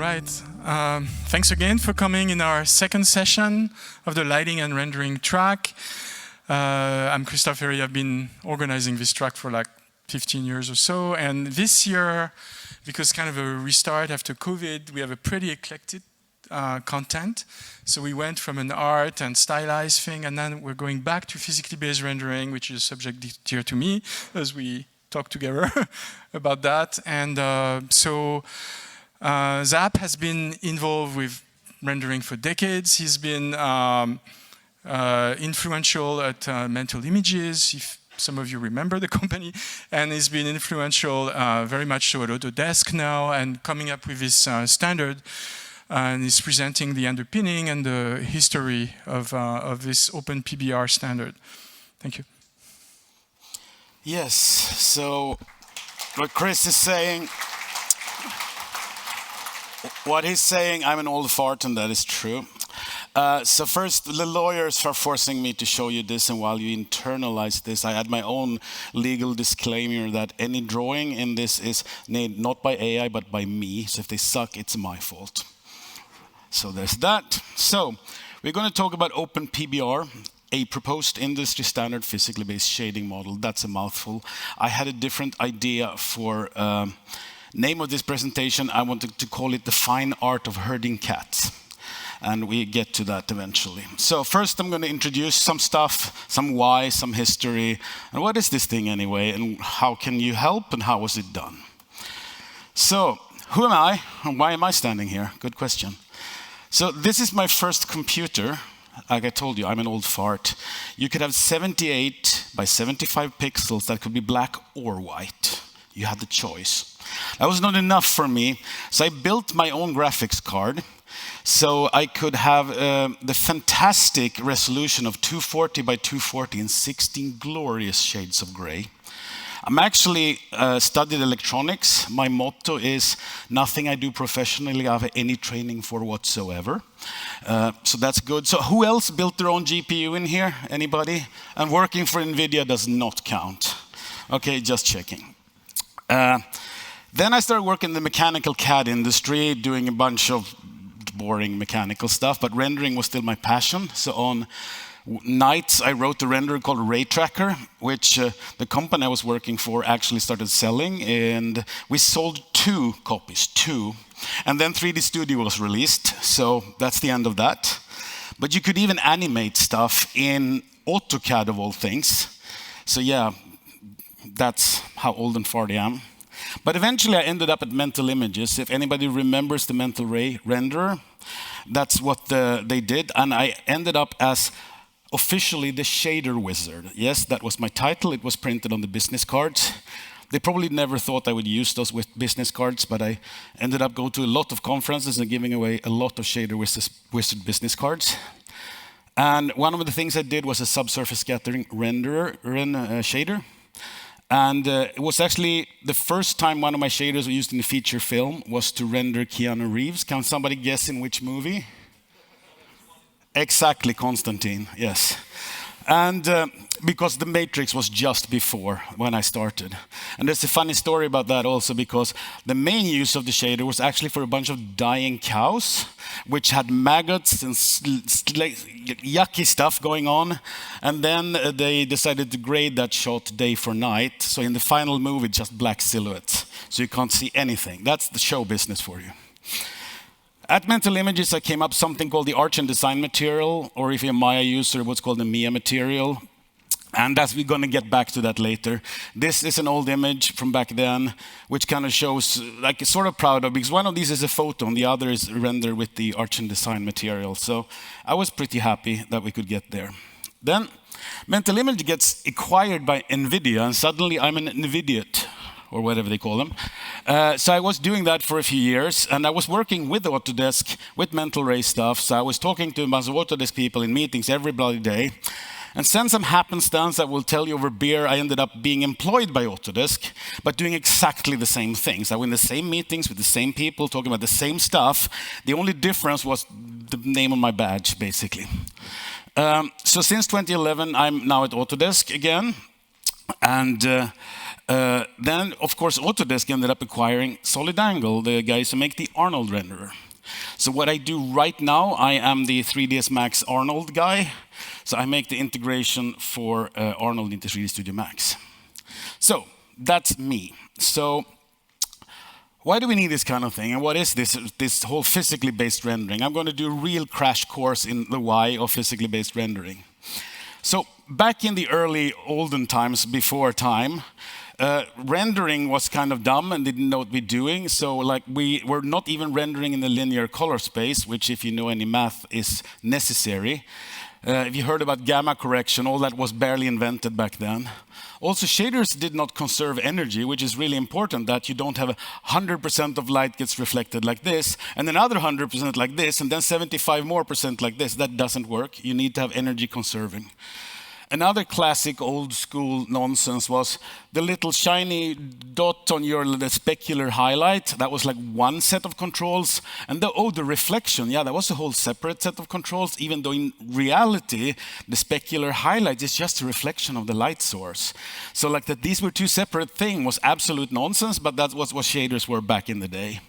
right. Thanks again for coming in our second session of the lighting and rendering track. I'm Christophe Herry. I've been organizing this track for like 15 years or so. And this year, because kind of a restart after COVID, we have a pretty eclectic content. So we went from an art and stylized thing, and then we're going back to physically based rendering, which is a subject dear to me, as we talk together about that. And Zap has been involved with rendering for decades. He's been influential at Mental Images, if some of you remember the company, and he's been influential very much so at Autodesk now, and coming up with this standard, and he's presenting the underpinning and the history of this OpenPBR standard. Thank you. Yes, so what Chris is saying, I'm an old fart, and that is true. So first, the lawyers are forcing me to show you this, and while you internalize this, I add my own legal disclaimer that any drawing in this is made not by AI, but by me. So if they suck, it's my fault. So there's that. So we're going to talk about OpenPBR, a proposed industry standard physically based shading model. That's a mouthful. I had a different idea for name of this presentation. I wanted to call it the fine art of herding cats. And we get to that eventually. So first I'm going to introduce some stuff, some why, some history. And what is this thing anyway? And how can you help? And how was it done? So who am I? And why am I standing here? Good question. So this is my first computer. Like I told you, I'm an old fart. You could have 78 by 75 pixels that could be black or white. You had the choice. That was not enough for me, so I built my own graphics card so I could have the fantastic resolution of 240 by 240 in 16 glorious shades of gray. I'm actually studied electronics. My motto is nothing I do professionally I have any training for whatsoever. So that's good. So who else built their own GPU in here? Anybody? And working for NVIDIA does not count. Okay, just checking. Then I started working in the mechanical CAD industry, doing a bunch of boring mechanical stuff, but rendering was still my passion. So on nights, I wrote a renderer called Ray Tracker, which the company I was working for actually started selling, and we sold 2 copies. And then 3D Studio was released, so that's the end of that. But you could even animate stuff in AutoCAD of all things. So yeah, that's how old and fart I am. But eventually I ended up at Mental Images. If anybody remembers the Mental Ray renderer, that's what they did. And I ended up as officially the shader wizard. Yes, that was my title. It was printed on the business cards. They probably never thought I would use those with business cards, but I ended up going to a lot of conferences and giving away a lot of shader wizard business cards. And one of the things I did was a subsurface scattering renderer, shader. And it was actually the first time one of my shaders were used in a feature film was to render Keanu Reeves. Can somebody guess in which movie? Exactly, Constantine, yes. And because The Matrix was just before when I started. And there's a funny story about that also, because the main use of the shader was actually for a bunch of dying cows, which had maggots and yucky stuff going on. And then they decided to grade that shot day for night. So in the final movie, just black silhouettes. So you can't see anything. That's the show business for you. At Mental Images, I came up with something called the Arch and Design material, or if you're a Maya user, what's called the Mia material. And we're going to get back to that later. This is an old image from back then, which kind of shows, like, sort of proud of, because one of these is a photo and the other is rendered with the Arch and Design material. So I was pretty happy that we could get there. Then Mental Image gets acquired by NVIDIA, and suddenly I'm an NVIDIAt, or whatever they call them. So I was doing that for a few years, and I was working with Autodesk, with Mental Ray stuff, so I was talking to a bunch of Autodesk people in meetings every bloody day. And since some happenstance, I will tell you over beer, I ended up being employed by Autodesk, but doing exactly the same things. I was in the same meetings with the same people, talking about the same stuff. The only difference was the name on my badge, basically. So since 2011, I'm now at Autodesk again, and Then, of course, Autodesk ended up acquiring Solid Angle, the guys who make the Arnold renderer. So what I do right now, I am the 3ds Max Arnold guy. So I make the integration for Arnold into 3D Studio Max. So that's me. So why do we need this kind of thing? And what is this whole physically based rendering? I'm going to do a real crash course in the why of physically based rendering. So back in the early olden times, before time, rendering was kind of dumb and didn't know what we're doing. So like we were not even rendering in the linear color space, which if you know any math is necessary. If you heard about gamma correction, all that was barely invented back then. Also, shaders did not conserve energy, which is really important, that you don't have 100% of light gets reflected like this, and another 100% like this, and then 75% more like this. That doesn't work. You need to have energy conserving. Another classic old school nonsense was the little shiny dot on your specular highlight. That was like one set of controls. And the reflection, yeah, that was a whole separate set of controls, even though in reality, the specular highlight is just a reflection of the light source. So like that these were two separate things was absolute nonsense, but that was what shaders were back in the day.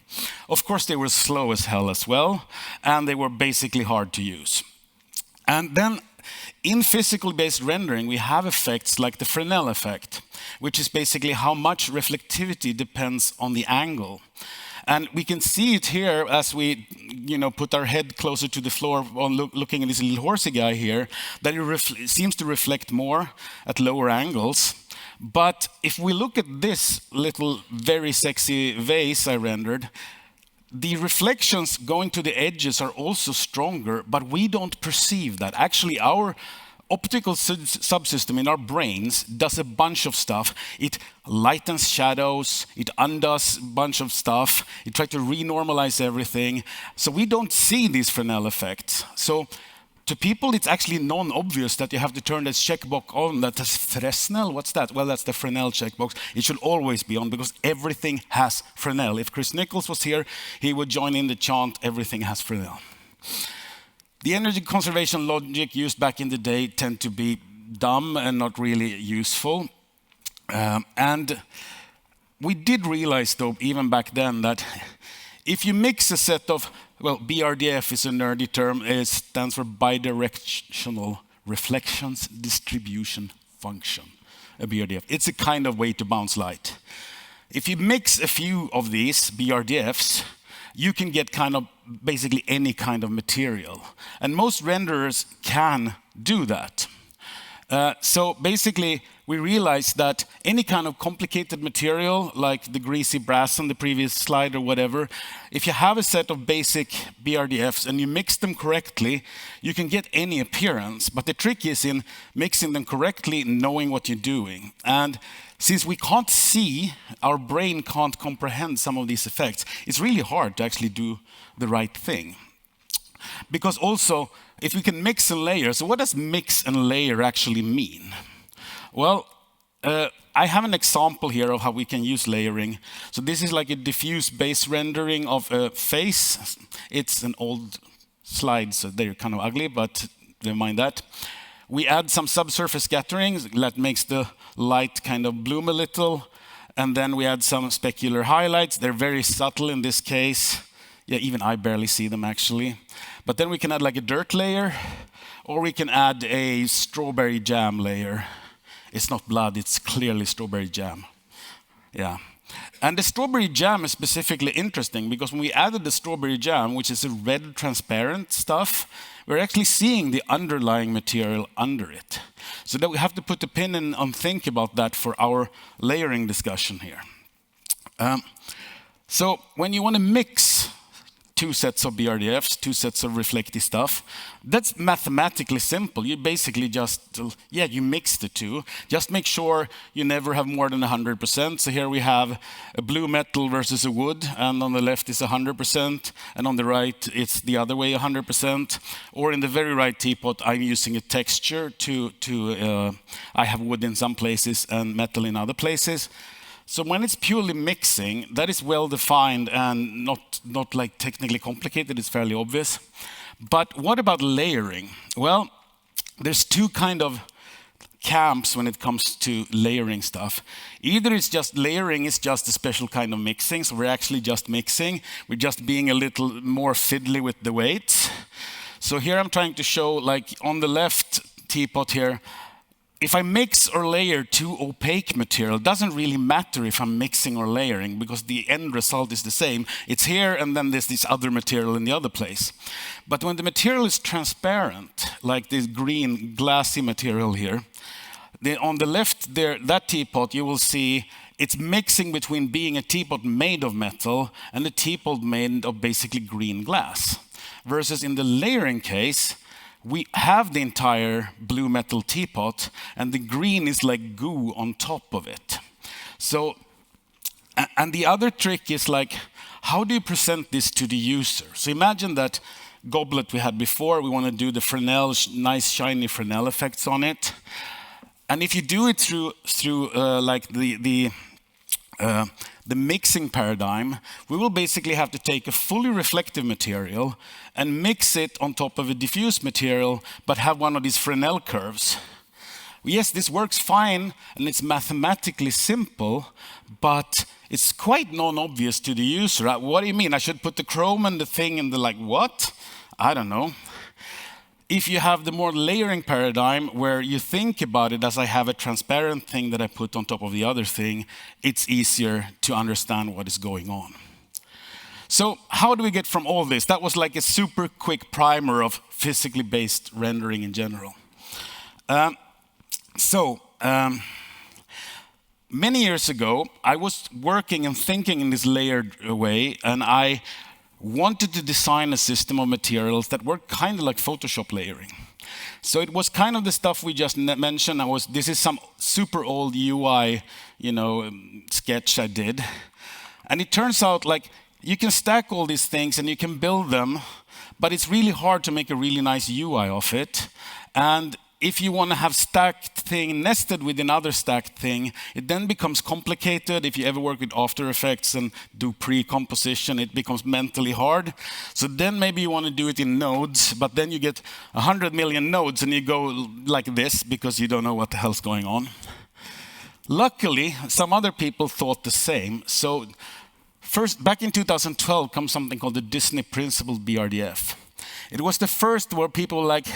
Of course, they were slow as hell as well, and they were basically hard to use. And then in physical-based rendering, we have effects like the Fresnel effect, which is basically how much reflectivity depends on the angle. And we can see it here as we put our head closer to the floor on looking at this little horsey guy here, that it seems to reflect more at lower angles. But if we look at this little very sexy vase I rendered, the reflections going to the edges are also stronger, but we don't perceive that. Actually, our optical subsystem in our brains does a bunch of stuff. It lightens shadows, it undoes a bunch of stuff, it tries to renormalize everything. So we don't see these Fresnel effects. So to people, it's actually non-obvious that you have to turn this checkbox on that says Fresnel. What's that? Well, that's the Fresnel checkbox. It should always be on because everything has Fresnel. If Chris Nichols was here, he would join in the chant, everything has Fresnel. The energy conservation logic used back in the day tend to be dumb and not really useful. And we did realize, though, even back then, that if you mix a set of, well, BRDF is a nerdy term. It stands for bidirectional reflections distribution function, a BRDF. It's a kind of way to bounce light. If you mix a few of these BRDFs, you can get kind of basically any kind of material. And most renderers can do that. So basically, we realized that any kind of complicated material, like the greasy brass on the previous slide or whatever, if you have a set of basic BRDFs and you mix them correctly, you can get any appearance. But the trick is in mixing them correctly, knowing what you're doing. And since we can't see, our brain can't comprehend some of these effects, it's really hard to actually do the right thing. Because also, if we can mix and layer, so what does mix and layer actually mean? Well, I have an example here of how we can use layering. So this is like a diffuse base rendering of a face. It's an old slide, so they're kind of ugly, but never mind that. We add some subsurface scattering that makes the light kind of bloom a little. And then we add some specular highlights. They're very subtle in this case. Yeah, even I barely see them actually. But then we can add like a dirt layer, or we can add a strawberry jam layer. It's not blood, it's clearly strawberry jam. Yeah. And the strawberry jam is specifically interesting because when we added the strawberry jam, which is a red transparent stuff, we're actually seeing the underlying material under it. So that we have to put a pin in and think about that for our layering discussion here. So when you want to mix two sets of BRDFs, two sets of reflective stuff, that's mathematically simple. You basically just, you mix the two. Just make sure you never have more than 100%. So here we have a blue metal versus a wood, and on the left is 100%, and on the right it's the other way 100%. Or in the very right teapot, I'm using a texture to I have wood in some places and metal in other places. So when it's purely mixing, that is well defined and not like technically complicated, it's fairly obvious. But what about layering? Well, there's two kind of camps when it comes to layering stuff. Either it's just layering is just a special kind of mixing, so we're actually just mixing. We're just being a little more fiddly with the weights. So here I'm trying to show, like on the left teapot here, if I mix or layer too opaque material, it doesn't really matter if I'm mixing or layering because the end result is the same. It's here and then there's this other material in the other place. But when the material is transparent, like this green glassy material here, then on the left there, that teapot, you will see it's mixing between being a teapot made of metal and a teapot made of basically green glass. Versus in the layering case, we have the entire blue metal teapot, and the green is like goo on top of it. So, and the other trick is like, how do you present this to the user? So imagine that goblet we had before. We want to do the Fresnel, nice shiny Fresnel effects on it. And if you do it through like the mixing paradigm, we will basically have to take a fully reflective material and mix it on top of a diffuse material, but have one of these Fresnel curves. Yes, this works fine, and it's mathematically simple, but it's quite non-obvious to the user. What do you mean? I should put the chrome and the thing in the like, what? I don't know. If you have the more layering paradigm where you think about it as I have a transparent thing that I put on top of the other thing, it's easier to understand what is going on. So how do we get from all this? That was like a super quick primer of physically based rendering in general. Many years ago, I was working and thinking in this layered way, and I wanted to design a system of materials that were kind of like Photoshop layering. So it was kind of the stuff we just mentioned. This is some super old UI, sketch I did. And it turns out like you can stack all these things and you can build them, but it's really hard to make a really nice UI of it. And if you want to have stacked thing nested with another stacked thing, it then becomes complicated. If you ever work with After Effects and do pre-composition, it becomes mentally hard. So then maybe you want to do it in nodes, but then you get 100 million nodes and you go like this because you don't know what the hell's going on. Luckily, some other people thought the same. So first, back in 2012 comes something called the Disney Principle BRDF. It was the first where people were like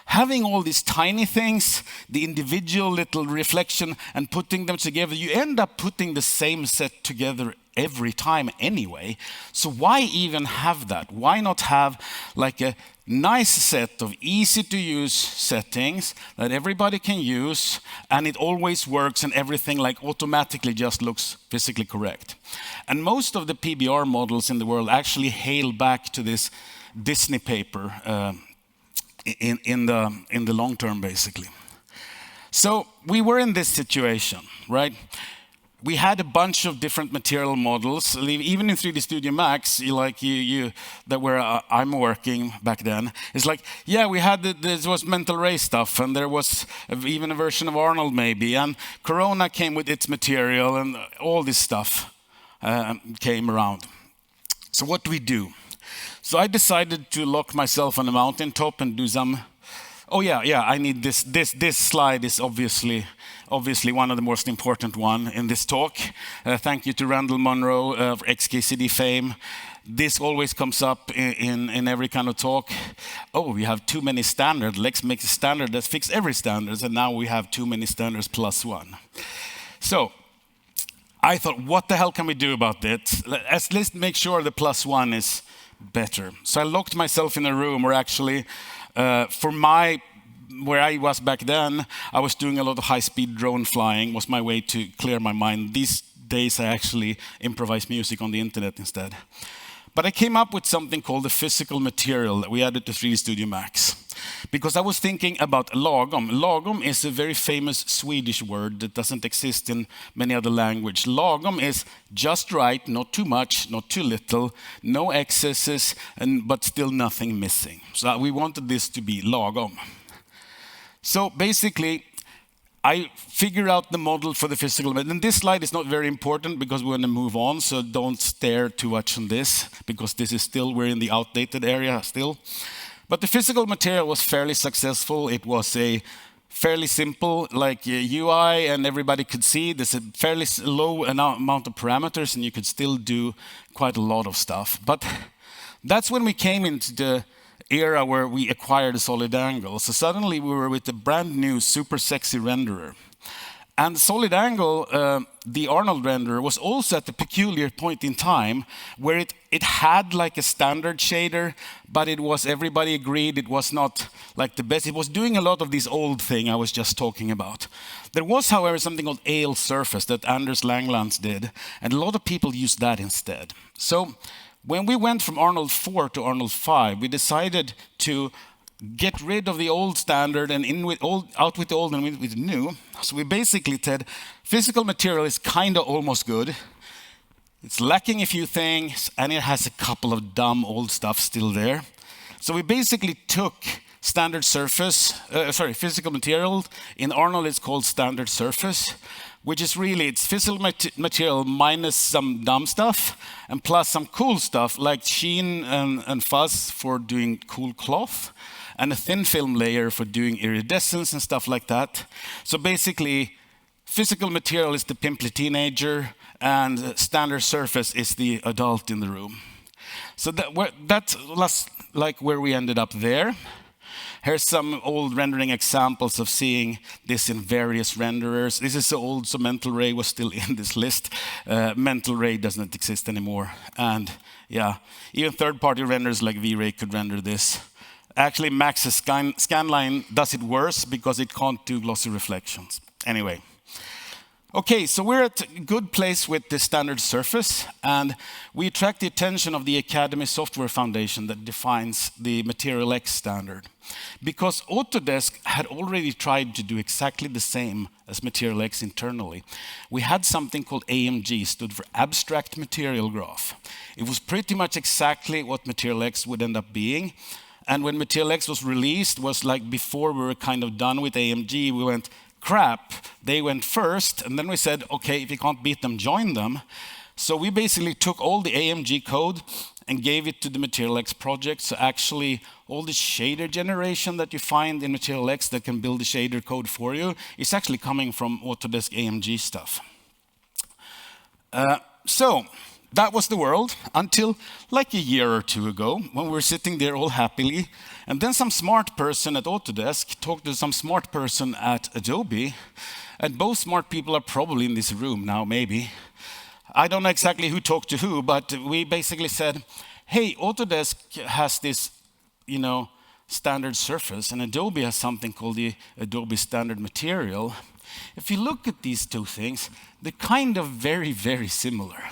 having all these tiny things, the individual little reflection, and putting them together. You end up putting the same set together every time anyway. So why even have that? Why not have like a nice set of easy to use settings that everybody can use, and it always works and everything like automatically just looks physically correct? And most of the PBR models in the world actually hail back to this Disney paper in the long term, basically. So we were in this situation, right? We had a bunch of different material models, even in 3D Studio Max, that where I'm working back then. It's like, yeah, we had this was mental ray stuff, and there was even a version of Arnold maybe, and Corona came with its material, and all this stuff came around. So what do we do? So I decided to lock myself on a mountaintop and do some. Oh yeah, I need this. This slide is obviously one of the most important one in this talk. Thank you to Randall Munro of XKCD fame. This always comes up in every kind of talk. Oh, we have too many standards. Let's make a standard that fix every standard, and now we have too many standards plus one. So I thought, what the hell can we do about this? Let's make sure the plus one is better. So I locked myself in a room where actually, where I was back then, I was doing a lot of high-speed drone flying, was my way to clear my mind. These days I actually improvise music on the internet instead. But I came up with something called the physical material that we added to 3D Studio Max. Because I was thinking about lagom. Lagom is a very famous Swedish word that doesn't exist in many other languages. Lagom is just right, not too much, not too little, no excesses, but still nothing missing. So we wanted this to be lagom. So basically, I figured out the model for the physical material. And this slide is not very important because we're going to move on, so don't stare too much on this, because this is still, we're in the outdated area still. But the physical material was fairly successful. It was a fairly simple, like UI, and everybody could see. There's a fairly low amount of parameters, and you could still do quite a lot of stuff. But that's when we came into the era where we acquired a solid angle. So suddenly we were with a brand new, super sexy renderer. And solid angle, the Arnold renderer, was also at a peculiar point in time where it had like a standard shader, but it was, everybody agreed it was not like the best. It was doing a lot of this old thing I was just talking about. There was, however, something called AL Surface that Anders Langlands did, and a lot of people used that instead. So when we went from Arnold 4 to Arnold 5, we decided to get rid of the old standard and out with the old and in with the new. So we basically said physical material is kind of almost good. It's lacking a few things, and it has a couple of dumb old stuff still there. So we basically took standard surface, physical material. In Arnold, it's called standard surface, which is really, it's physical material minus some dumb stuff, and plus some cool stuff like sheen and fuzz for doing cool cloth, and a thin film layer for doing iridescence and stuff like that. So basically, physical material is the pimply teenager, and standard surface is the adult in the room. So that's like where we ended up there. Here's some old rendering examples of seeing this in various renderers. This is so old, so Mental Ray was still in this list. Mental Ray doesn't exist anymore. And yeah, even third-party renders like V-Ray could render this. Actually, Max's scanline does it worse because it can't do glossy reflections. Anyway. Okay, so we're at a good place with the standard surface, and we attract the attention of the Academy Software Foundation that defines the MaterialX standard. Because Autodesk had already tried to do exactly the same as MaterialX internally. We had something called AMG, stood for Abstract Material Graph. It was pretty much exactly what MaterialX would end up being. And when MaterialX was released, was like before we were kind of done with AMG, we went, crap, they went first, and then we said, okay, if you can't beat them, join them. So we basically took all the AMG code and gave it to the MaterialX project. So actually, all the shader generation that you find in MaterialX that can build the shader code for you is actually coming from Autodesk AMG stuff. So that was the world until like a year or two ago, when we were sitting there all happily, and then some smart person at Autodesk talked to some smart person at Adobe, and both smart people are probably in this room now, maybe. I don't know exactly who talked to who, but we basically said, hey, Autodesk has this, standard surface, and Adobe has something called the Adobe Standard Material. If you look at these two things, they're kind of very, very similar.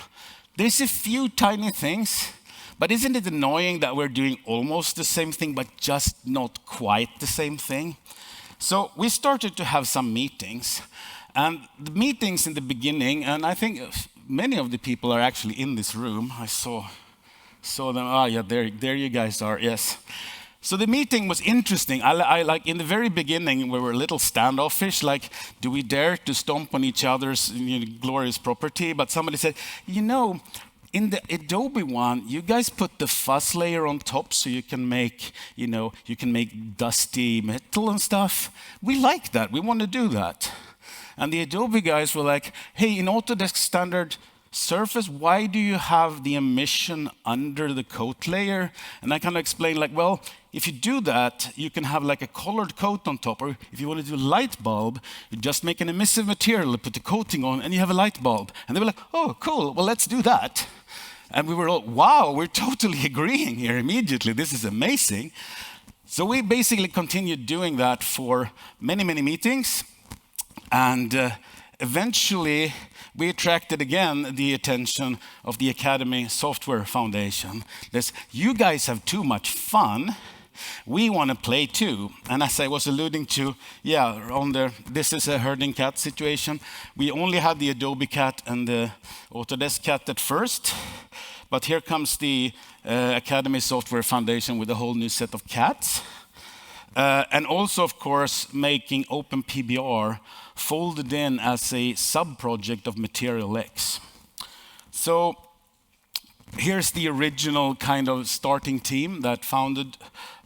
There's a few tiny things, but isn't it annoying that we're doing almost the same thing, but just not quite the same thing? So we started to have some meetings, and the meetings in the beginning, and I think many of the people are actually in this room. I saw them. Ah, yeah, there you guys are. Yes. So the meeting was interesting. I like in the very beginning we were a little standoffish, like, do we dare to stomp on each other's glorious property? But somebody said, in the Adobe one, you guys put the fuzz layer on top so you can make, you can make dusty metal and stuff. We like that. We want to do that. And the Adobe guys were like, hey, in Autodesk Standard Surface, why do you have the emission under the coat layer? And I kind of explained, like, well, if you do that, you can have like a colored coat on top. Or if you want to do a light bulb, you just make an emissive material, put the coating on, and you have a light bulb. And they were like, oh, cool, well, let's do that. And we were all, wow, we're totally agreeing here immediately. This is amazing. So we basically continued doing that for many, many meetings. And eventually, we attracted again the attention of the Academy Software Foundation. This, you guys have too much fun. We want to play too. And as I was alluding to, this is a herding cat situation. We only had the Adobe cat and the Autodesk cat at first. But here comes the Academy Software Foundation with a whole new set of cats. And also, of course, making OpenPBR folded in as a sub-project of MaterialX. So here's the original kind of starting team that founded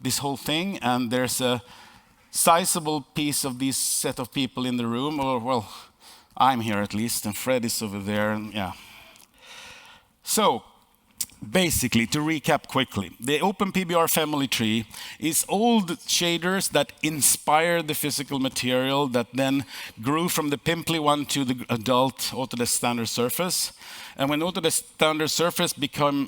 this whole thing, and there's a sizable piece of this set of people in the room, or well, I'm here at least, and Fred is over there, and yeah. So, basically, to recap quickly, the OpenPBR family tree is all the shaders that inspired the physical material that then grew from the pimply one to the adult Autodesk Standard Surface. And when Autodesk Standard Surface became,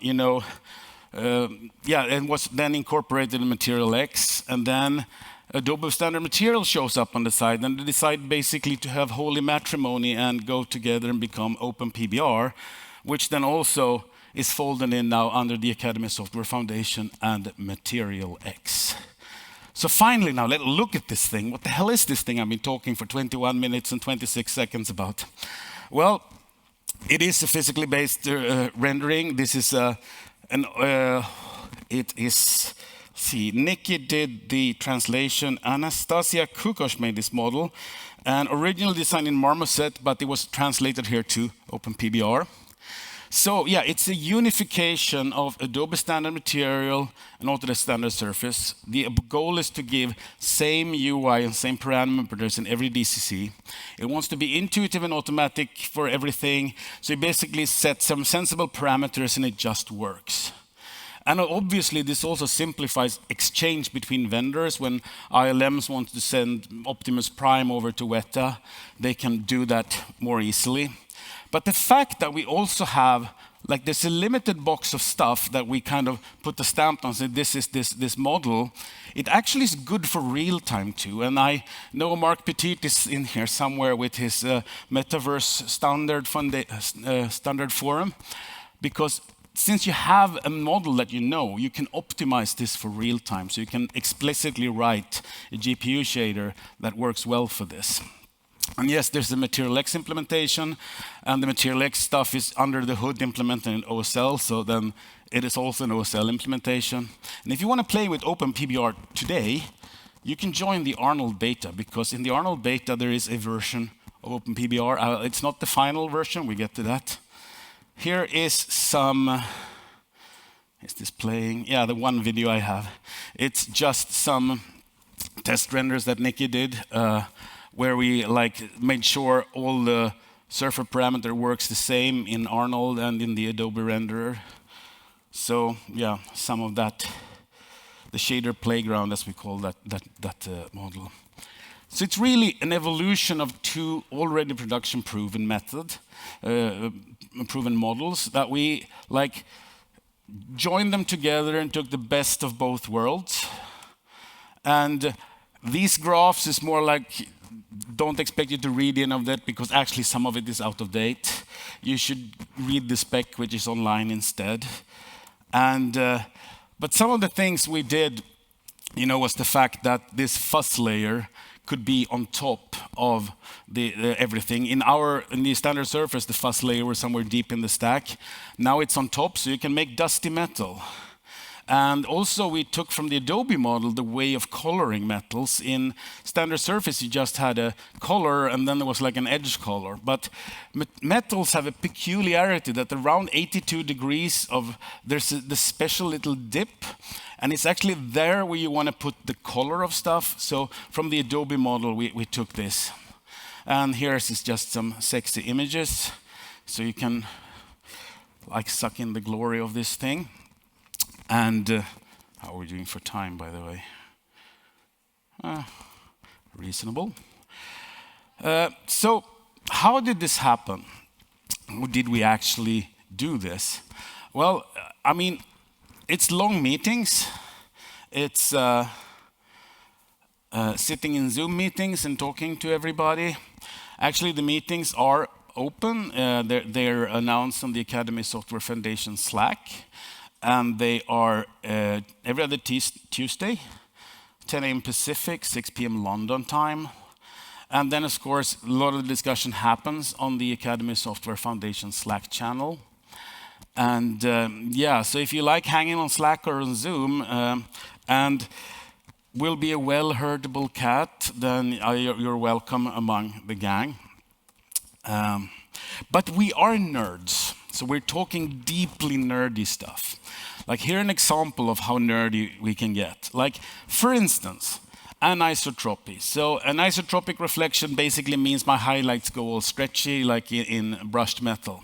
and was then incorporated in MaterialX, and then Adobe Standard Material shows up on the side, and they decide basically to have holy matrimony and go together and become OpenPBR, which then also is folded in now under the Academy Software Foundation and MaterialX. So finally now, let's look at this thing. What the hell is this thing I've been talking for 21 minutes and 26 seconds about? Well, it is a physically based rendering. This is Nikki did the translation. Anastasia Kukosh made this model, and originally designed in Marmoset, but it was translated here to OpenPBR. So yeah, it's a unification of Adobe Standard Material and Autodesk Standard Surface. The goal is to give same UI and same parameters in every DCC. It wants to be intuitive and automatic for everything. So you basically set some sensible parameters and it just works. And obviously, this also simplifies exchange between vendors. When ILMs want to send Optimus Prime over to Weta, they can do that more easily. But the fact that we also have, like, there's a limited box of stuff that we kind of put the stamp on, say this is this model, it actually is good for real time too. And I know Mark Petit is in here somewhere with his Metaverse Standard Forum, because since you have a model that you can optimize this for real time. So you can explicitly write a GPU shader that works well for this. And yes, there's the MaterialX implementation, and the MaterialX stuff is under the hood implemented in OSL, so then it is also an OSL implementation. And if you want to play with OpenPBR today, you can join the Arnold beta, because in the Arnold beta there is a version of OpenPBR. It's not the final version, we get to that. Here is some, is this playing? Yeah, the one video I have. It's just some test renders that Nikki did, where we made sure all the surfer parameter works the same in Arnold and in the Adobe renderer. So yeah, some of that, the shader playground, as we call that model. So it's really an evolution of two already production-proven proven models that we joined them together and took the best of both worlds. And these graphs is more like, don't expect you to read any of that, because actually some of it is out of date. You should read the spec, which is online instead. And but some of the things we did, was the fact that this fuzz layer could be on top of the everything. In the standard surface, the fuzz layer was somewhere deep in the stack. Now it's on top, so you can make dusty metal. And also we took from the Adobe model the way of coloring metals. In standard surface, you just had a color and then there was like an edge color. But metals have a peculiarity that around 82 degrees there's the special little dip. And it's actually there where you want to put the color of stuff. So from the Adobe model, we took this. And here's just some sexy images. So you can suck in the glory of this thing. And how are we doing for time, by the way? Reasonable. So how did this happen? Or did we actually do this? Well, it's long meetings. It's sitting in Zoom meetings and talking to everybody. Actually, the meetings are open. They're announced on the Academy Software Foundation Slack. And they are every other Tuesday, 10 a.m. Pacific, 6 p.m. London time. And then, of course, a lot of the discussion happens on the Academy Software Foundation Slack channel. And so if you like hanging on Slack or on Zoom, and will be a well-heardable cat, then you're welcome among the gang. But we are nerds, so we're talking deeply nerdy stuff. Here an example of how nerdy we can get. For instance, anisotropy. So anisotropic reflection basically means my highlights go all stretchy like in brushed metal.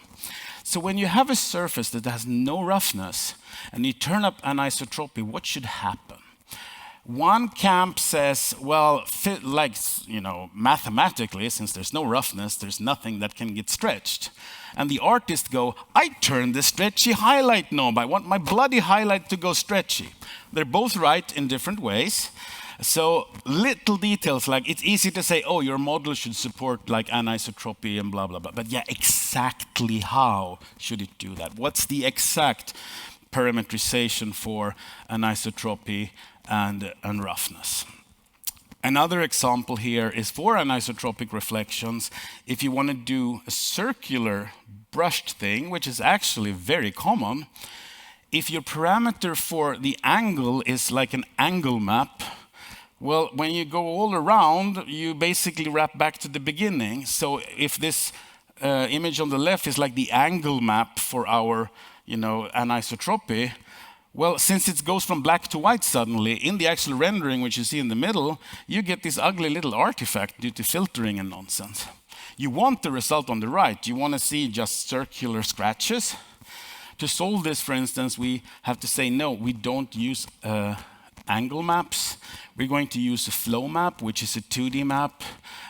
So when you have a surface that has no roughness and you turn up anisotropy, what should happen? One camp says, well, like, mathematically, since there's no roughness, there's nothing that can get stretched. And the artists go, I turned the stretchy highlight knob. I want my bloody highlight to go stretchy. They're both right in different ways. So little details, like it's easy to say, oh, your model should support like anisotropy and blah, blah, blah. But yeah, exactly how should it do that? What's the exact parametrization for anisotropy and roughness? Another example here is for anisotropic reflections, if you want to do a circular brushed thing, which is actually very common, if your parameter for the angle is like an angle map, well, when you go all around, you basically wrap back to the beginning. So if this image on the left is like the angle map for our, anisotropy, well, since it goes from black to white suddenly, in the actual rendering, which you see in the middle, you get this ugly little artifact due to filtering and nonsense. You want the result on the right. You want to see just circular scratches. To solve this, for instance, we have to say, no, we don't use angle maps. We're going to use a flow map, which is a 2D map.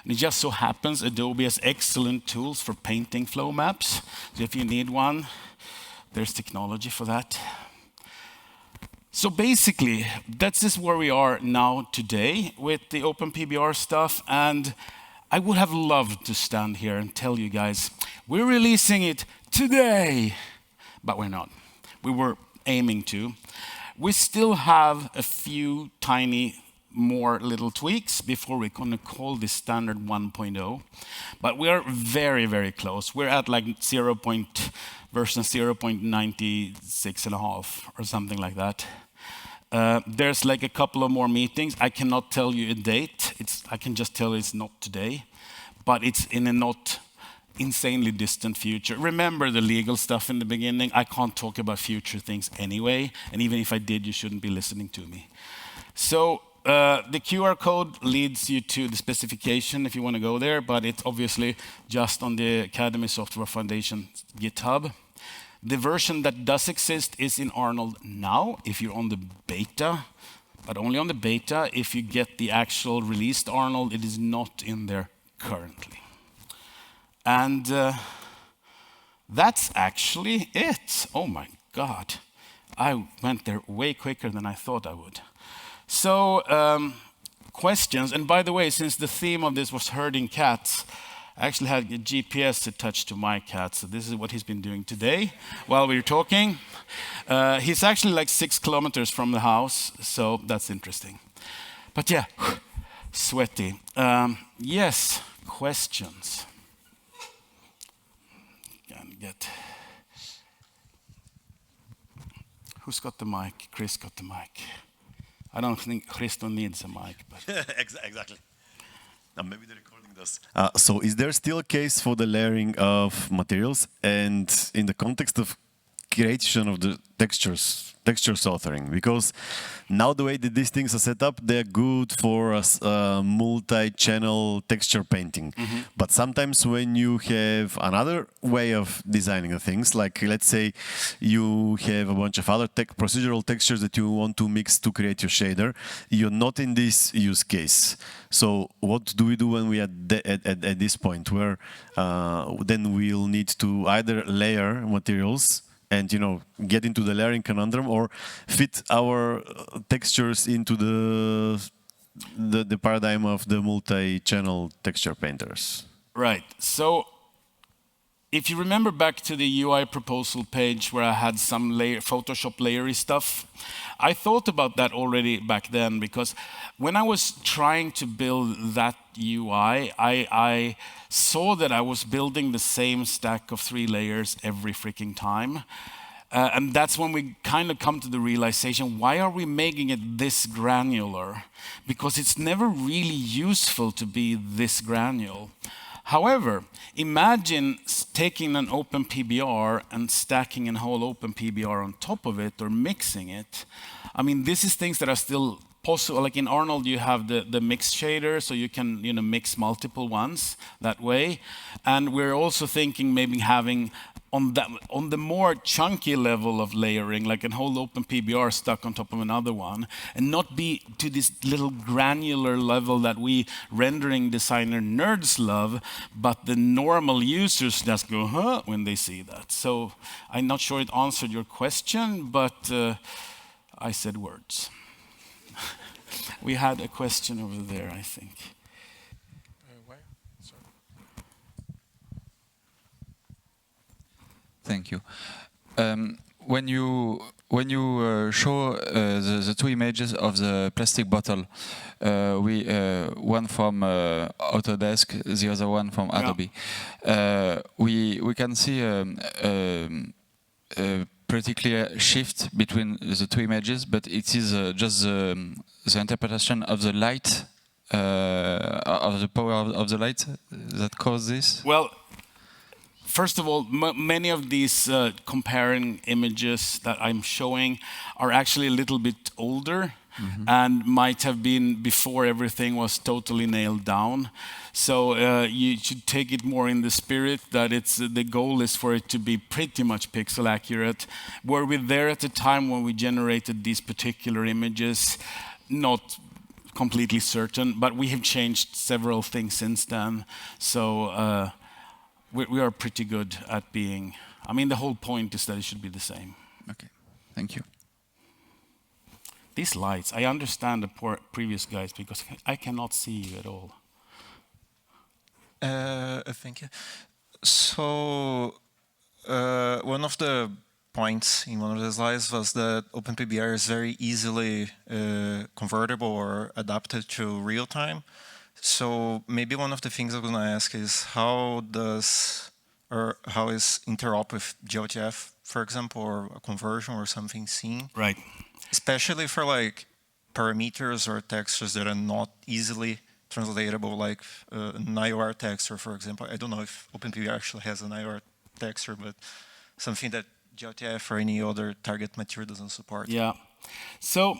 And it just so happens Adobe has excellent tools for painting flow maps. So if you need one, there's technology for that. So basically, that's just where we are now today with the OpenPBR stuff. And I would have loved to stand here and tell you guys, we're releasing it today. But we're not. We were aiming to. We still have a few tiny more little tweaks before we're going to call this standard 1.0. But we are very, very close. We're at like version 0.96.5 or something like that. There's like a couple of more meetings. I cannot tell you a date. I can just tell you it's not today, but it's in a not insanely distant future. Remember the legal stuff in the beginning. I can't talk about future things anyway, and even if I did, you shouldn't be listening to me. So the QR code leads you to the specification if you want to go there, but it's obviously just on the Academy Software Foundation GitHub. The version that does exist is in Arnold now, if you're on the beta, but only on the beta. If you get the actual released Arnold, it is not in there currently. And that's actually it. Oh my God. I went there way quicker than I thought I would. So, questions. And by the way, since the theme of this was herding cats, I actually had a GPS attached to my cat, so this is what he's been doing today while we were talking. He's actually like 6 kilometers from the house, so that's interesting. But yeah, sweaty. Yes, questions. Who's got the mic? Chris got the mic. I don't think Christo needs a mic. But Exactly. Now maybe the recording does. So is there still a case for the layering of materials? And in the context of creation of the textures authoring, because now the way that these things are set up, they're good for multi-channel texture painting. Mm-hmm. But sometimes when you have another way of designing the things, like let's say you have a bunch of other procedural textures that you want to mix to create your shader, you're not in this use case. So what do we do when we are at this point where then we'll need to either layer materials and get into the layering conundrum, or fit our textures into the paradigm of the multi-channel texture painters? Right. So if you remember back to the UI proposal page where I had some Photoshop layery stuff, I thought about that already back then, because when I was trying to build that UI, I saw that I was building the same stack of 3 layers every freaking time. And that's when we kind of come to the realization, why are we making it this granular? Because it's never really useful to be this granular. However, imagine taking an OpenPBR and stacking a whole OpenPBR on top of it, or mixing it. I mean, this is things that are still possible, like in Arnold, you have the mix shader, so you can mix multiple ones that way. And we're also thinking maybe having on the more chunky level of layering, like a whole OpenPBR stuck on top of another one, and not be to this little granular level that we rendering designer nerds love, but the normal users just go, huh, when they see that. So I'm not sure it answered your question, but I said words. We had a question over there, I think. Where? Sorry. Thank you. When you show the two images of the plastic bottle, one from Autodesk, the other one from Adobe, we can see a pretty clear shift between the two images, but it is just the interpretation of the light, of the power of the light that causes this? Well, first of all, many of these comparing images that I'm showing are actually a little bit older and might have been before everything was totally nailed down. So you should take it more in the spirit that the goal is for it to be pretty much pixel accurate. Were we there at the time when we generated these particular images? Not completely certain, but we have changed several things since then. So we are pretty good at being, I mean, the whole point is that it should be the same. Okay, thank you. These lights, I understand the previous guys because I cannot see you at all. Thank you. So one of the points in one of the slides was that OpenPBR is very easily convertible or adapted to real time. So maybe one of the things I'm going to ask is how is interop with GLTF, for example, or a conversion or something seen? Right. Especially for like parameters or textures that are not easily translatable, like an IOR texture, for example. I don't know if OpenPBR actually has an IOR texture, but something that GLTF or any other target material doesn't support. Yeah. So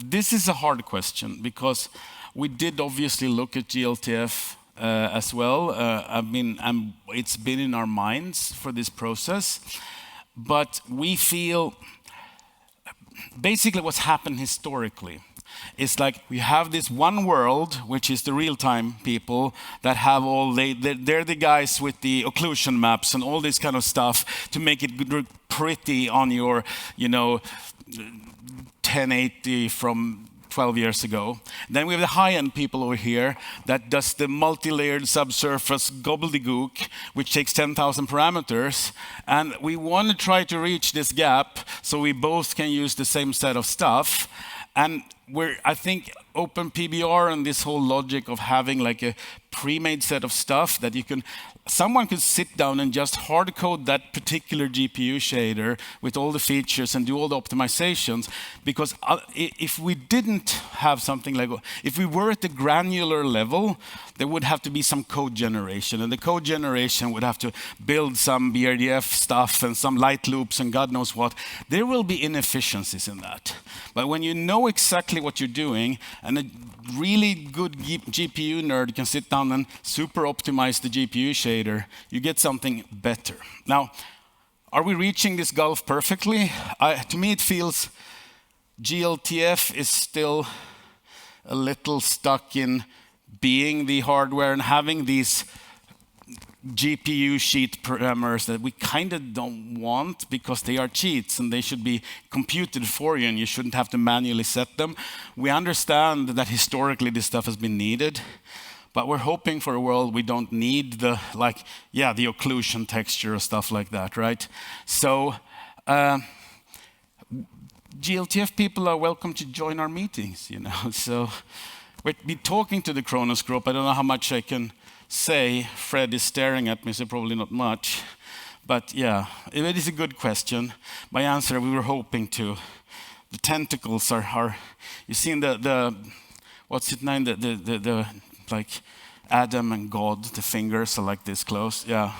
this is a hard question because we did obviously look at GLTF as well. I mean, it's been in our minds for this process, but we feel basically what's happened historically is like we have this one world, which is the real-time people that have they're the guys with the occlusion maps and all this kind of stuff to make it look pretty on your, 1080 from 12 years ago. Then we have the high-end people over here that does the multi-layered subsurface gobbledygook, which takes 10,000 parameters. And we want to try to reach this gap so we both can use the same set of stuff. And I think OpenPBR and this whole logic of having like a pre-made set of stuff that someone could sit down and just hard code that particular GPU shader with all the features and do all the optimizations. Because if we didn't have something like, if we were at the granular level, there would have to be some code generation. And the code generation would have to build some BRDF stuff and some light loops and God knows what. There will be inefficiencies in that. But when you know exactly what you're doing, and a really good GPU nerd can sit down and super optimize the GPU shader, you get something better. Now, are we reaching this gulf perfectly? To me, it feels GLTF is still a little stuck in being the hardware and having these GPU sheet parameters that we kind of don't want because they are cheats and they should be computed for you and you shouldn't have to manually set them. We understand that historically this stuff has been needed, but we're hoping for a world we don't need the occlusion texture or stuff like that, right? So GLTF people are welcome to join our meetings, So we'll be talking to the Kronos group. I don't know how much I can say. Fred is staring at me, so probably not much. But yeah, it is a good question. My answer, we were hoping to. The tentacles are you seen the what's it named? The like Adam and God, the fingers are like this close. Yeah,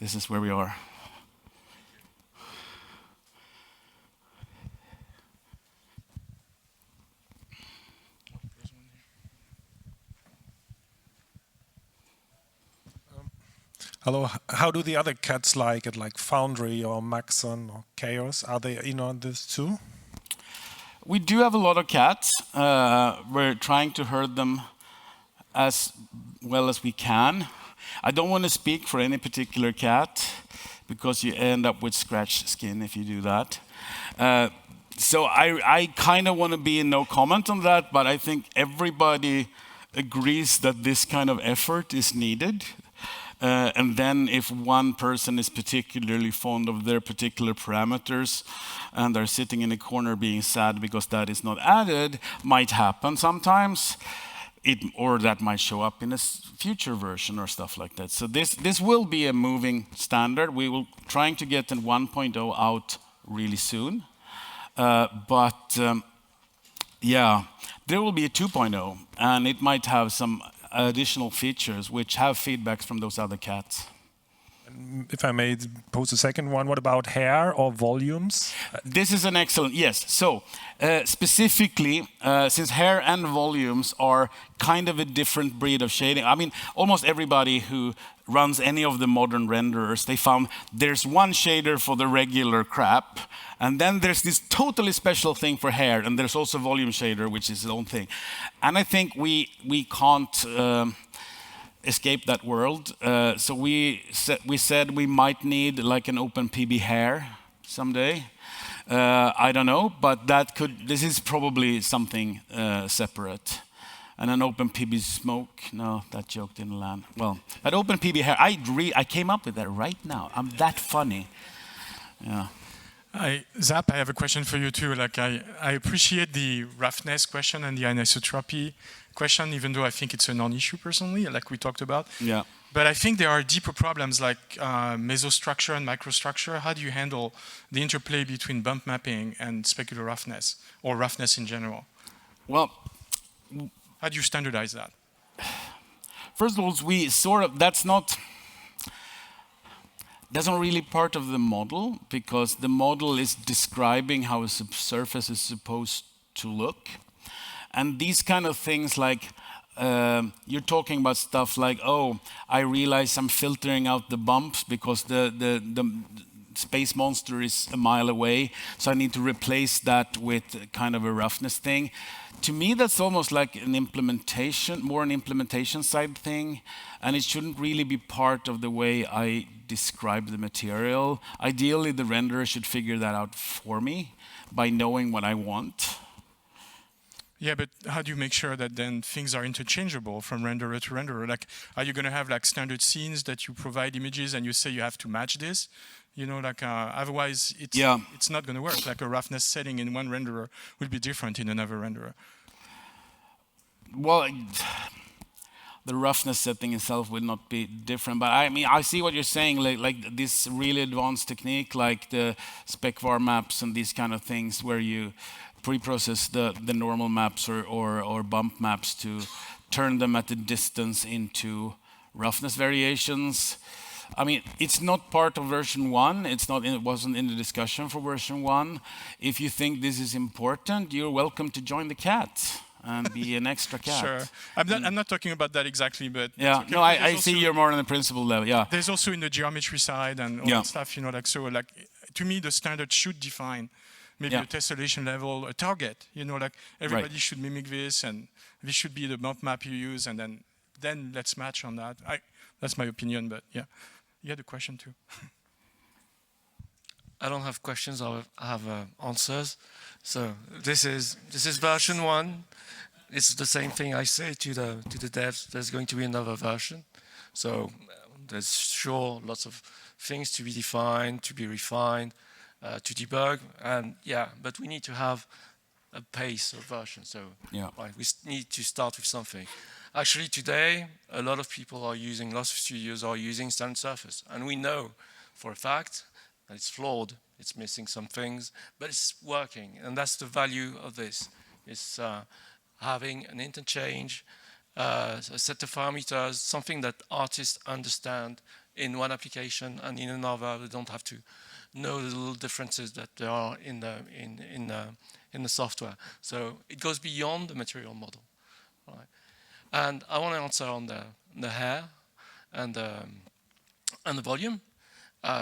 this is where we are. Hello. How do the other cats like it, like Foundry or Maxon or Chaos? Are they in on this too? We do have a lot of cats. We're trying to herd them as well as we can. I don't want to speak for any particular cat because you end up with scratched skin if you do that. So I kind of want to be in no comment on that, but I think everybody agrees that this kind of effort is needed. And then if one person is particularly fond of their particular parameters and are sitting in a corner being sad because that is not added, might happen sometimes. Or that might show up in a future version or stuff like that. So this will be a moving standard. We will trying to get an 1.0 out really soon. Yeah, there will be a 2.0, and it might have some additional features which have feedbacks from those other cats. If I may pose a second one, what about hair or volumes? This is an excellent, yes. So specifically, since hair and volumes are kind of a different breed of shading, I mean, almost everybody who runs any of the modern renderers, they found there's one shader for the regular crap, and then there's this totally special thing for hair, and there's also volume shader, which is its own thing. And I think we can't escape that world. So we said we might need like an OpenPB hair someday. I don't know, but this is probably something separate. And an OpenPB smoke, no, that joke didn't land. Well, but OpenPB hair, I came up with that right now. I'm that funny. Yeah. Zap, I have a question for you too. Like I appreciate the roughness question and the anisotropy question, even though I think it's a non-issue personally, like we talked about. Yeah. But I think there are deeper problems like mesostructure and microstructure. How do you handle the interplay between bump mapping and specular roughness, or roughness in general? Well, how do you standardize that? First of all, that's not really part of the model, because the model is describing how a subsurface is supposed to look. And these kind of things, like you're talking about stuff like, oh, I realize I'm filtering out the bumps because the space monster is a mile away, so I need to replace that with kind of a roughness thing. To me, that's almost like an implementation side thing, and it shouldn't really be part of the way I describe the material. Ideally, the renderer should figure that out for me by knowing what I want. Yeah, but how do you make sure that then things are interchangeable from renderer to renderer? Like, are you going to have like standard scenes that you provide images and you say you have to match this? You know, like otherwise it's not going to work. Like a roughness setting in one renderer will be different in another renderer. Well, the roughness setting itself will not be different, but I mean, I see what you're saying. Like this really advanced technique, like the spec-var maps and these kind of things, where you pre-process the normal maps or bump maps to turn them at a distance into roughness variations. I mean, it's not part of version 1. It wasn't in the discussion for version 1. If you think this is important, you're welcome to join the cat and be an extra cat. Sure. I'm not talking about that exactly, but yeah, okay. No, I see you're more on the principle level. Yeah. There's also in the geometry side and all that stuff. You know, like so. Like to me, the standard should define maybe a tessellation level, a target. You know, like everybody should mimic this, and this should be the bump map you use, and then let's match on that. That's my opinion, but yeah. You had a question too. I don't have questions. I have answers. So this is version 1. It's the same thing I say to the devs. There's going to be another version. So there's sure lots of things to be defined, to be refined, to debug, and but we need to have a pace of version. So we need to start with something. Actually, today, a lot of people lots of studios are using standard surface. And we know for a fact that it's flawed, it's missing some things, but it's working. And that's the value of this. It's having an interchange, a set of parameters, something that artists understand in one application and in another. They don't have to know the little differences that there are in the software. So it goes beyond the material model. Right? And I want to answer on the hair and and the volume.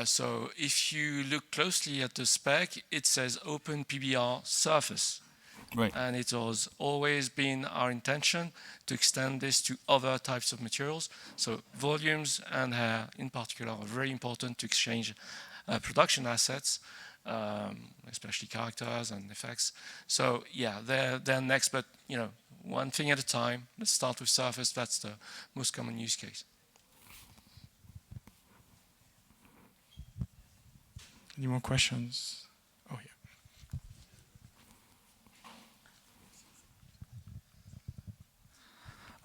So if you look closely at the spec, it says OpenPBR Surface. Right. And it has always been our intention to extend this to other types of materials. So volumes and hair in particular are very important to exchange production assets, especially characters and effects. So yeah, they're next, but one thing at a time. Let's start with Surface. That's the most common use case. Any more questions? Oh,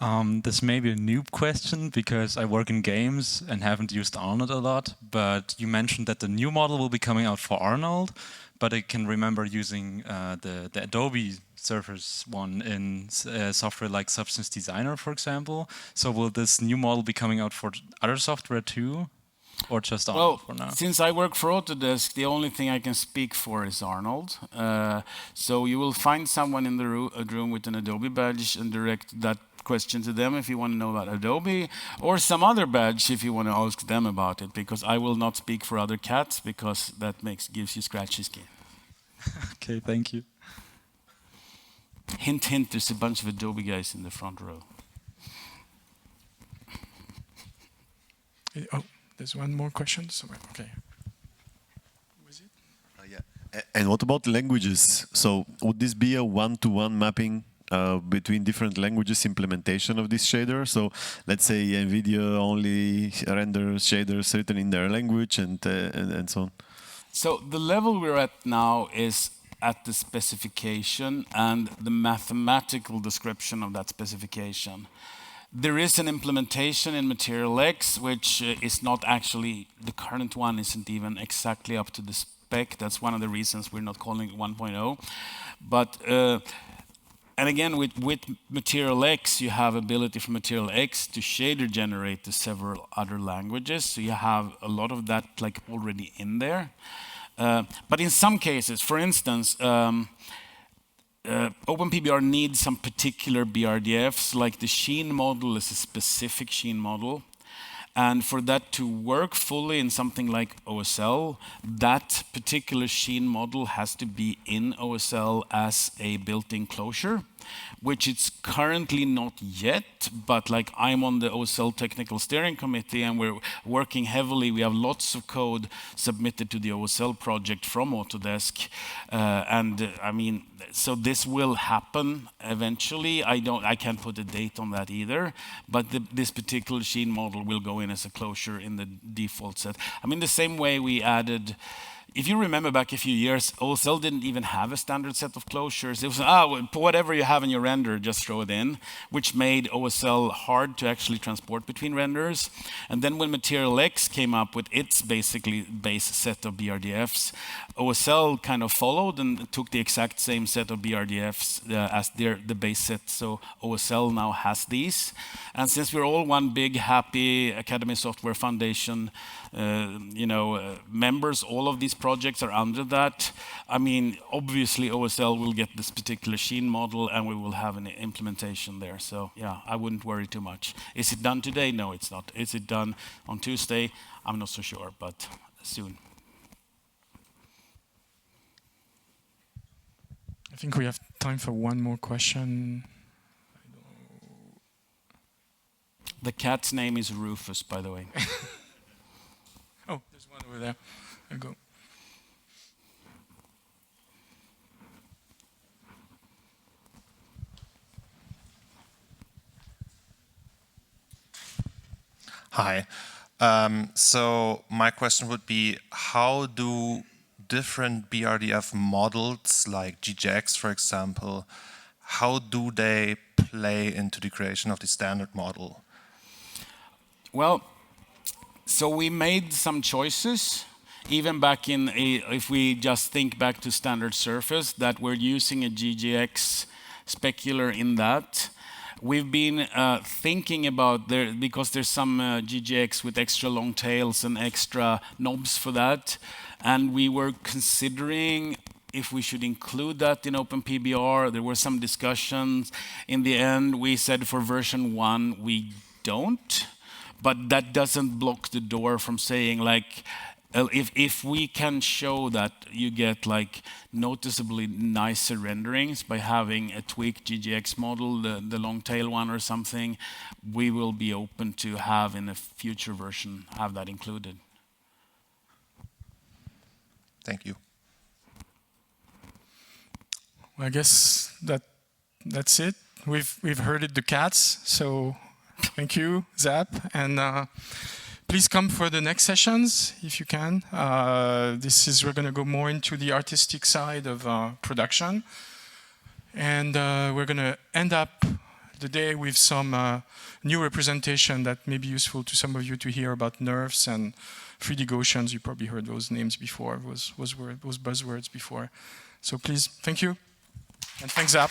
yeah. This may be a noob question because I work in games and haven't used Arnold a lot, but you mentioned that the new model will be coming out for Arnold, but I can remember using the Adobe Surface one in software like Substance Designer, for example. So will this new model be coming out for other software too? Or just Arnold for now? Since I work for Autodesk, the only thing I can speak for is Arnold. So you will find someone in the room with an Adobe badge and direct that question to them if you want to know about Adobe, or some other badge if you want to ask them about it, because I will not speak for other cats, because that gives you scratchy skin. Okay, thank you. Hint, hint, there's a bunch of Adobe guys in the front row. Oh. There's one more question somewhere. Okay. Was it? Yeah. And what about languages? So would this be a one-to-one mapping between different languages implementation of this shader? So let's say NVIDIA only renders shaders written in their language and so on. So the level we're at now is at the specification and the mathematical description of that specification. There is an implementation in MaterialX, which is not actually, the current one isn't even exactly up to the spec. That's one of the reasons we're not calling it 1.0. But, and again, with MaterialX, you have ability from MaterialX to shader generate to several other languages. So you have a lot of that like already in there. But in some cases, for instance, OpenPBR needs some particular BRDFs, like the sheen model is a specific sheen model. And for that to work fully in something like OSL, that particular sheen model has to be in OSL as a built-in closure, which it's currently not yet, but like I'm on the OSL technical steering committee and we're working heavily. We have lots of code submitted to the OSL project from Autodesk. I mean, so this will happen eventually. I can't put a date on that either, but this particular sheen model will go in as a closure in the default set. I mean, the same way we added, if you remember back a few years, OSL didn't even have a standard set of closures. It was, whatever you have in your render, just throw it in, which made OSL hard to actually transport between renders. And then when MaterialX came up with its basically base set of BRDFs, OSL kind of followed and took the exact same set of BRDFs as the base set. So OSL now has these. And since we're all one big, happy Academy Software Foundation members, all of these projects are under that. I mean, obviously OSL will get this particular sheen model and we will have an implementation there. So yeah, I wouldn't worry too much. Is it done today? No, it's not. Is it done on Tuesday? I'm not so sure, but soon. I think we have time for one more question. The cat's name is Rufus, by the way. Oh, there's one over there. I'll go. Hi. So my question would be, how do different BRDF models, like GGX, for example, how do they play into the creation of the standard model? Well, so we made some choices, even back in, if we just think back to standard Surface, that we're using a GGX specular in that. We've been thinking about, because there's some GGX with extra long tails and extra knobs for that, and we were considering if we should include that in OpenPBR. There were some discussions. In the end, we said for version 1, we don't. but that doesn't block the door from saying like, if we can show that you get like noticeably nicer renderings by having a tweaked GGX model, the long tail one or something, we will be open to have in a future version have that included. Thank you. Well, I guess that's it. We've herded the cats, so thank you, Zap, and please come for the next sessions if you can. We're going to go more into the artistic side of production, and we're going to end up the day with some new representation that may be useful to some of you to hear about nerfs and 3D Gaussians. You probably heard those names before, those buzzwords before. So please, thank you, and thanks, Zap.